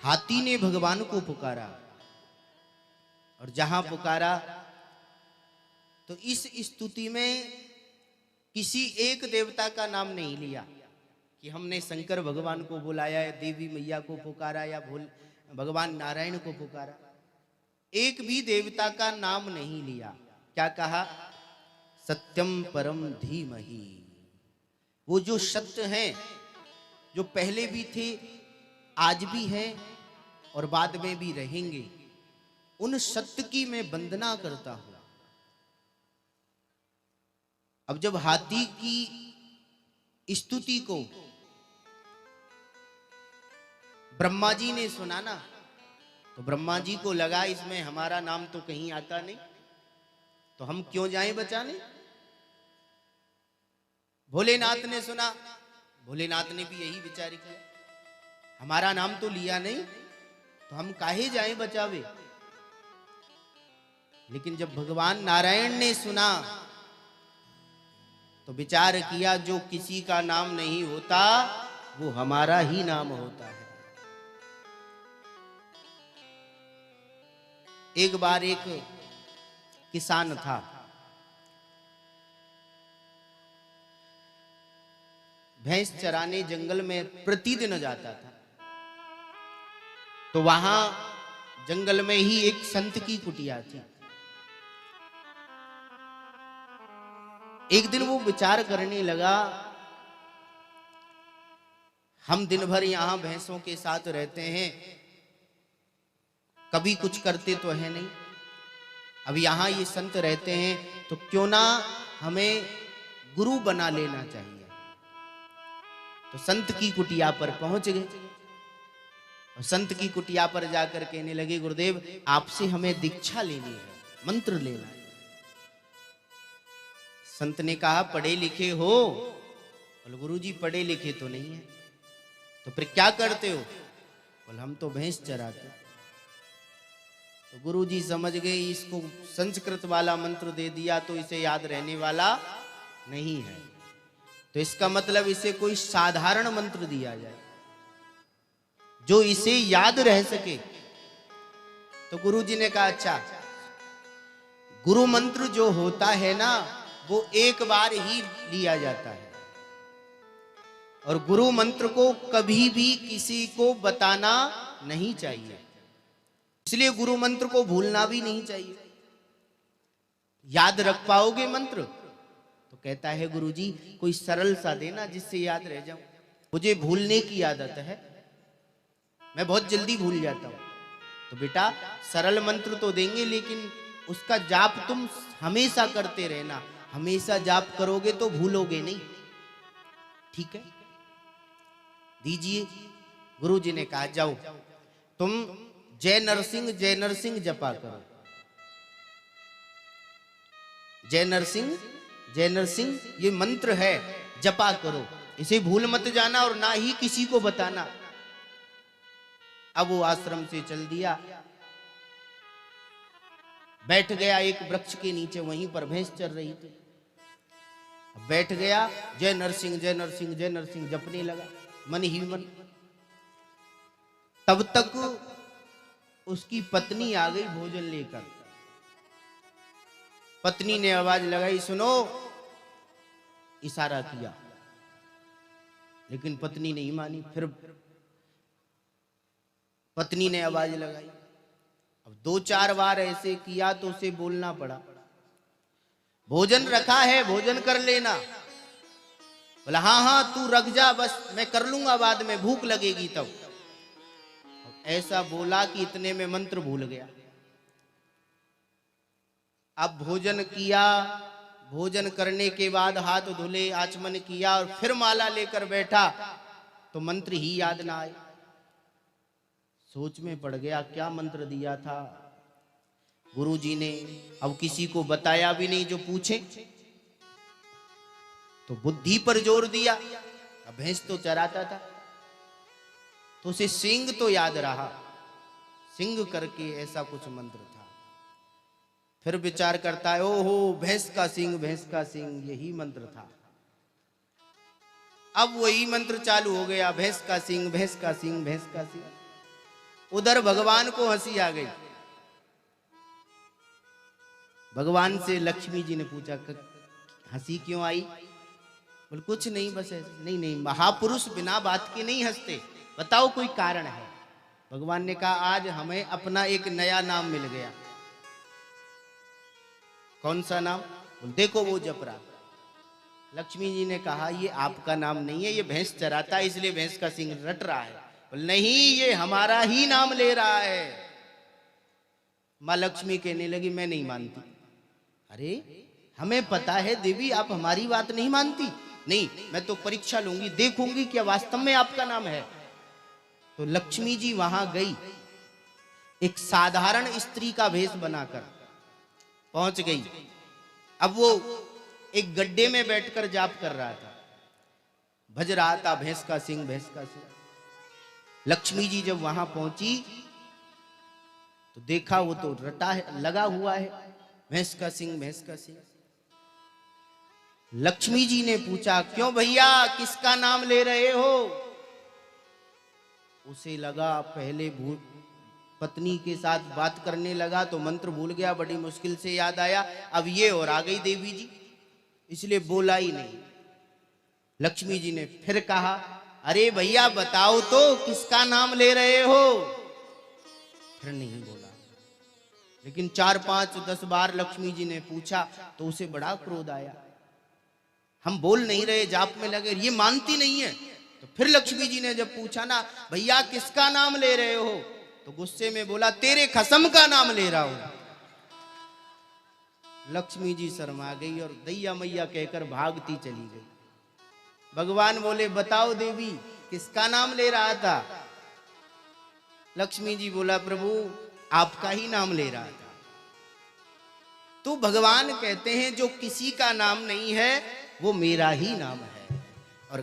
हाथी ने भगवान को पुकारा, और जहां पुकारा तो इस स्तुति में किसी एक देवता का नाम नहीं लिया कि हमने शंकर भगवान को बुलाया या देवी मैया को पुकारा या भगवान नारायण को पुकारा। एक भी देवता का नाम नहीं लिया। क्या कहा? सत्यम परम धीमहि। वो जो सत्य हैं, जो पहले भी थे, आज भी हैं और बाद में भी रहेंगे, उन सत्य की मैं वंदना करता हूं। अब जब हाथी की स्तुति को ब्रह्मा जी ने सुना ना, तो ब्रह्मा जी को लगा इसमें हमारा नाम तो कहीं आता नहीं, तो हम क्यों जाएं बचाने। भोलेनाथ ने सुना, भोलेनाथ ने भी यही विचार किया, हमारा नाम तो लिया नहीं, तो हम काहे जाएं बचावे। लेकिन जब भगवान नारायण ने सुना तो विचार किया, जो किसी का नाम नहीं होता वो हमारा ही नाम होता है। एक बार एक किसान था, भैंस चराने जंगल में प्रतिदिन जाता था। तो वहां जंगल में ही एक संत की कुटिया थी। एक दिन वो विचार करने लगा, हम दिन भर यहां भैंसों के साथ रहते हैं, कभी कुछ करते तो है नहीं। अब यहां ये संत रहते हैं, तो क्यों ना हमें गुरु बना लेना चाहिए। तो संत की कुटिया पर पहुंच गए और संत की कुटिया पर जाकर कहने लगे, गुरुदेव आपसे हमें दीक्षा लेनी है, मंत्र लेना है। संत ने कहा, पढ़े लिखे हो? बोले, गुरुजी पढ़े लिखे तो नहीं है। तो फिर क्या करते हो? बोले, हम तो भैंस चराते। तो गुरुजी समझ गए इसको संस्कृत वाला मंत्र दे दिया तो इसे याद रहने वाला नहीं है, तो इसका मतलब इसे कोई साधारण मंत्र दिया जाए जो इसे याद रह सके। तो गुरुजी ने कहा, अच्छा, गुरु मंत्र जो होता है ना, वो एक बार ही लिया जाता है, और गुरु मंत्र को कभी भी किसी को बताना नहीं चाहिए, इसलिए गुरु मंत्र को भूलना भी नहीं चाहिए। याद रख पाओगे मंत्र? तो कहता है, गुरुजी कोई सरल सा देना जिससे याद रह जाऊं, मुझे भूलने की आदत है, मैं बहुत जल्दी भूल जाता हूं। तो बेटा सरल मंत्र तो देंगे, लेकिन उसका जाप तुम हमेशा करते रहना, हमेशा जाप करोगे तो भूलोगे नहीं, ठीक है? दीजिए। गुरुजी ने कहा, जाओ तुम जय नरसिंह जपा करो। जय नरसिंह ये मंत्र है, जपा करो, इसे भूल मत जाना और ना ही किसी को बताना। अब वो आश्रम से चल दिया, बैठ गया एक वृक्ष के नीचे, वहीं पर भैंस चल रही थी। बैठ गया, जय नरसिंह जपने लगा मन ही मन। तब तक उसकी पत्नी आ गई भोजन लेकर। पत्नी ने आवाज लगाई, सुनो। इशारा किया, लेकिन पत्नी नहीं मानी। फिर पत्नी ने आवाज लगाई, अब 2-4 बार ऐसे किया तो उसे बोलना पड़ा, भोजन रखा है, भोजन कर लेना। बोला, हाँ हाँ तू रख जा, बस मैं कर लूंगा बाद में, भूख लगेगी तब। ऐसा बोला कि इतने में मंत्र भूल गया। अब भोजन किया, भोजन करने के बाद हाथ धुले, आचमन किया और फिर माला लेकर बैठा, तो मंत्र ही याद ना आए। सोच में पड़ गया, क्या मंत्र दिया था गुरुजी ने। अब किसी को बताया भी नहीं जो पूछे, तो बुद्धि पर जोर दिया। अब भैंस तो चराता था, तो उसे सिंह तो याद रहा, सिंह करके ऐसा कुछ मंत्र था। फिर विचार करता है, ओहो भैंस का सिंह, यही मंत्र था। अब वही मंत्र चालू हो गया, भैंस का सिंह। उधर भगवान को हंसी आ गई। भगवान से लक्ष्मी जी ने पूछा हंसी क्यों आई? बोल कुछ नहीं, बस ऐसे। नहीं नहीं, महापुरुष बिना बात के नहीं हंसते, बताओ कोई कारण है। भगवान ने कहा आज हमें अपना एक नया नाम मिल गया। कौन सा नाम? बोल देखो वो जप रहा। लक्ष्मी जी ने कहा ये आपका नाम नहीं है, ये भैंस चराता है इसलिए भैंस का सिंह रट रहा है। बोल नहीं, ये हमारा ही नाम ले रहा है। माँ लक्ष्मी कहने लगी मैं नहीं मानती। अरे हमें पता है देवी आप हमारी बात नहीं मानती। नहीं, मैं तो परीक्षा लूंगी, देखूंगी क्या वास्तव में आपका नाम है। तो लक्ष्मी जी वहां गई, एक साधारण स्त्री का भेष बनाकर पहुंच गई। अब वो एक गड्ढे में बैठकर जाप कर रहा था, भज रहा था भैंस का सिंह, भैंस का सिंह। लक्ष्मी जी जब वहां पहुंची तो देखा वो तो रटा है, लगा हुआ है, भैंस का सिंह, भैंस का सिंह। लक्ष्मी जी ने पूछा क्यों भैया किसका नाम ले रहे हो? उसे लगा पहले पत्नी के साथ बात करने लगा तो मंत्र भूल गया, बड़ी मुश्किल से याद आया, अब ये और आ गई देवी जी, इसलिए बोला ही नहीं। लक्ष्मी जी ने फिर कहा अरे भैया बताओ तो किसका नाम ले रहे हो? फिर नहीं बोला। लेकिन 4, 5, 10 बार लक्ष्मी जी ने पूछा तो उसे बड़ा क्रोध आया, हम बोल नहीं रहे, जाप में लगे, ये मानती नहीं है। तो फिर लक्ष्मी जी ने जब पूछा ना भैया किसका नाम ले रहे हो, तो गुस्से में बोला तेरे खसम का नाम ले रहा हूं। लक्ष्मी जी शर्मा गई और दैया मैया कहकर भागती चली गई। भगवान बोले बताओ देवी किसका नाम ले रहा था? लक्ष्मी जी बोला प्रभु आपका ही नाम ले रहा था। तो भगवान कहते हैं जो किसी का नाम नहीं है वो मेरा ही नाम है। और